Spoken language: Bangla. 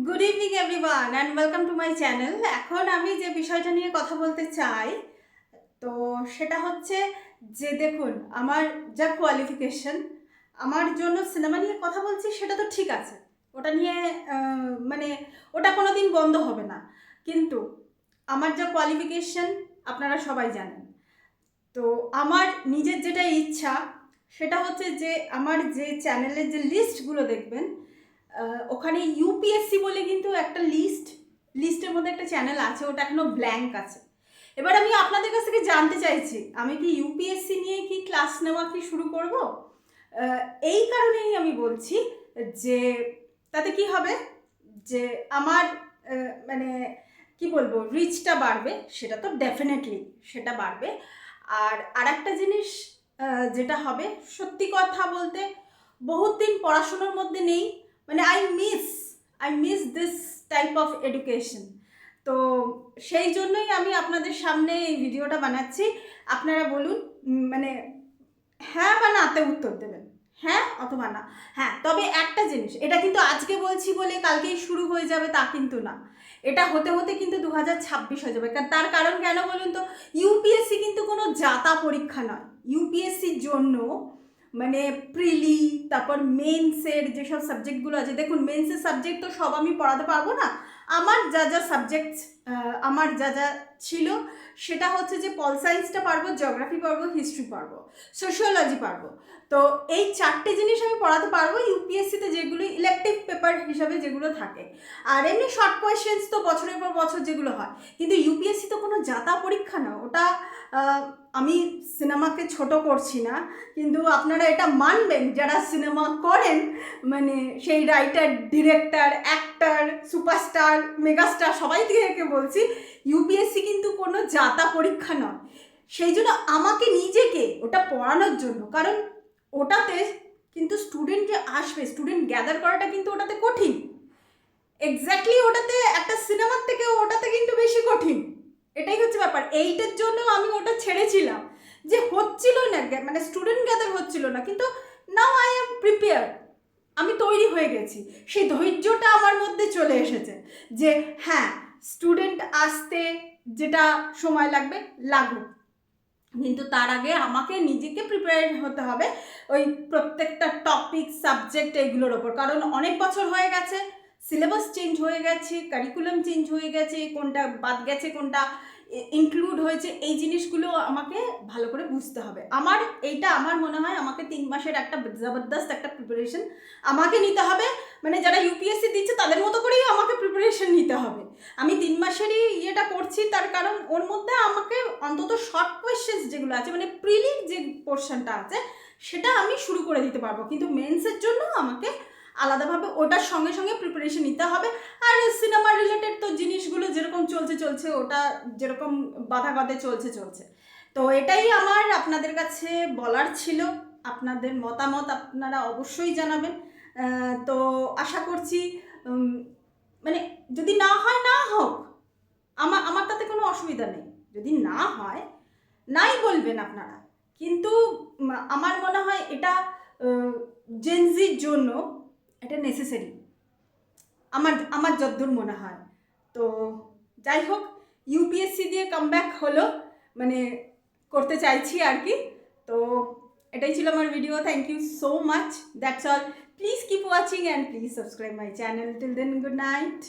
Good evening everyone and welcome to my channel. এখন আমি যে বিষয়টা নিয়ে কথা বলতে চাই তো সেটা হচ্ছে যে দেখুন, আমার যা কোয়ালিফিকেশন, আমার জন্য সিনেমা নিয়ে কথা বলছি সেটা তো ঠিক আছে, ওটা নিয়ে মানে ওটা কোনো দিন বন্ধ হবে না। কিন্তু আমার যা কোয়ালিফিকেশন আপনারা সবাই জানেন। তো আমার নিজের যেটা ইচ্ছা সেটা হচ্ছে যে আমার যে চ্যানেলের যে লিস্টগুলো দেখবেন, ওখানে ইউপিএসসি বলে কিন্তু একটা লিস্টের মধ্যে একটা চ্যানেল আছে, ওটা এখনো ব্ল্যাঙ্ক আছে। এবার আমি আপনাদের কাছ থেকে জানতে চাইছি, আমি কি ইউপিএসসি নিয়ে কি ক্লাস নেওয়া কি শুরু করব? এই কারণেই আমি বলছি যে তাতে কি হবে যে আমার মানে কি বলবো, রিচটা বাড়বে, সেটা তো ডেফিনেটলি সেটা বাড়বে। আর একটা জিনিস যেটা হবে, সত্যি কথা বলতে বহুত দিন পড়াশুনোর মধ্যে নেই, মানে I miss this type of education. তো সেই জন্যই আমি আপনাদের সামনে এই ভিডিওটা বানাচ্ছি। আপনারা বলুন, মানে হ্যাঁ বা নাতে উত্তর দেবেন, হ্যাঁ অথবা না। হ্যাঁ, তবে একটা জিনিস, এটা কিন্তু আজকে বলছি বলে কালকেই শুরু হয়ে যাবে তা কিন্তু না, এটা হতে হতে কিন্তু 2026 হয়ে যাবে। তার কারণ কেন বলুন তো, ইউপিএসসি কিন্তু কোনো জাতা পরীক্ষা নয়। ইউপিএসসির জন্য মানে প্রিলি, তারপর মেন্সের যেসব সাবজেক্টগুলো আছে, দেখুন মেন্সের সাবজেক্ট তো সব আমি পড়াতে পারবো না। আমার যা যা সাবজেক্ট আমার যা যা ছিল সেটা হচ্ছে যে পল সায়েন্সটা পারবো, জিওগ্রাফি পারবো, হিস্ট্রি পারবো, সোশিওলজি পারবো। তো এই চারটে জিনিস আমি পড়াতে পারবো ইউপিএসসিতে, যেগুলো ইলেকটিভ পেপার হিসাবে যেগুলো থাকে। আর এমনি শর্ট কোয়েশ্চেন্স তো বছরের পর বছর যেগুলো হয়, কিন্তু ইউপিএসসি তো কোনো জাতা পরীক্ষা না ওটা। আমি সিনেমাকে ছোট করছি না, কিন্তু আপনারা এটা মানবেন যারা সিনেমা করেন, মানে সেই writer, director, actor, superstar, megastar সবাই থেকে বলছি, ইউপিএসসি কিন্তু কোনো জাতা পরীক্ষা নয়। সেই জন্য আমাকে নিজেকে ওটা পড়ানোর জন্য, কারণ ওটাতে কিন্তু স্টুডেন্ট যে আসবে, স্টুডেন্ট গ্যাদার করাটা কিন্তু ওটাতে কঠিন। এক্স্যাক্টলি ওটাতে একটা সিনেমার থেকে ওটাতে কিন্তু বেশি কঠিন, এটাই হচ্ছে ব্যাপার। এইটার জন্য আমি ওটা ছেড়েছিলাম, যে হচ্ছিল না, মানে স্টুডেন্ট গ্যাদার হচ্ছিল না, কিন্তু নাও আই এম প্রিপেয়ার, আমি তৈরি হয়ে গেছি। সেই ধৈর্যটা আমার মধ্যে চলে এসেছে যে হ্যাঁ, স্টুডেন্ট আসতে যেটা সময় লাগবে লাগুক, কিন্তু তার আগে আমাকে নিজেকে প্রিপেয়ার হতে হবে ওই প্রত্যেকটা টপিক, সাবজেক্ট এইগুলোর ওপর। কারণ অনেক বছর হয়ে গেছে, সিলেবাস চেঞ্জ হয়ে গেছে, কারিকুলাম চেঞ্জ হয়ে গেছে, কোনটা বাদ গেছে কোনটা ইনক্লুড হয়েছে, এই জিনিসগুলো আমাকে ভালো করে বুঝতে হবে। আমার মনে হয় আমাকে 3 মাসের একটা জবরদস্ত একটা প্রিপারেশন আমাকে নিতে হবে। মানে যারা ইউপিএসসি দিচ্ছে তাদের মতো করেই আমাকে প্রিপারেশন নিতে হবে। আমি 3 মাসেরই ইয়েটা করছি, তার কারণ ওর মধ্যে আমাকে অন্তত শর্ট কোয়েশ্চেন্স যেগুলো আছে, মানে প্রিলির যে পোর্শনটা আছে সেটা আমি শুরু করে দিতে পারবো, কিন্তু মেন্সের জন্য আমাকে আলাদাভাবে ওটার সঙ্গে সঙ্গে প্রিপারেশন নিতে হবে। আর সিনেমা রিলেটেড তো জিনিসগুলো যেরকম চলছে ওটা যেরকম বাধাগতে চলছে। তো এটাই আমার আপনাদের কাছে বলার ছিল। আপনাদের মতামত আপনারা অবশ্যই জানাবেন। তো আশা করছি মানে যদি না হয় না হোক, আমার তাতে কোনো অসুবিধা নেই। যদি না হয় নাই বলবেন আপনারা, কিন্তু আমার মনে হয় এটা জেনজির জন্য এটা নেসেসারি, আমার যদ্দূর মনে হয়। তো যাই হোক, ইউপিএসসি দিয়ে কামব্যাক হলো, মানে করতে চাইছি আর কি। তো এটাই ছিল আমার video. Thank you so much, that's all. Please keep watching and please subscribe my channel. Till then, good night.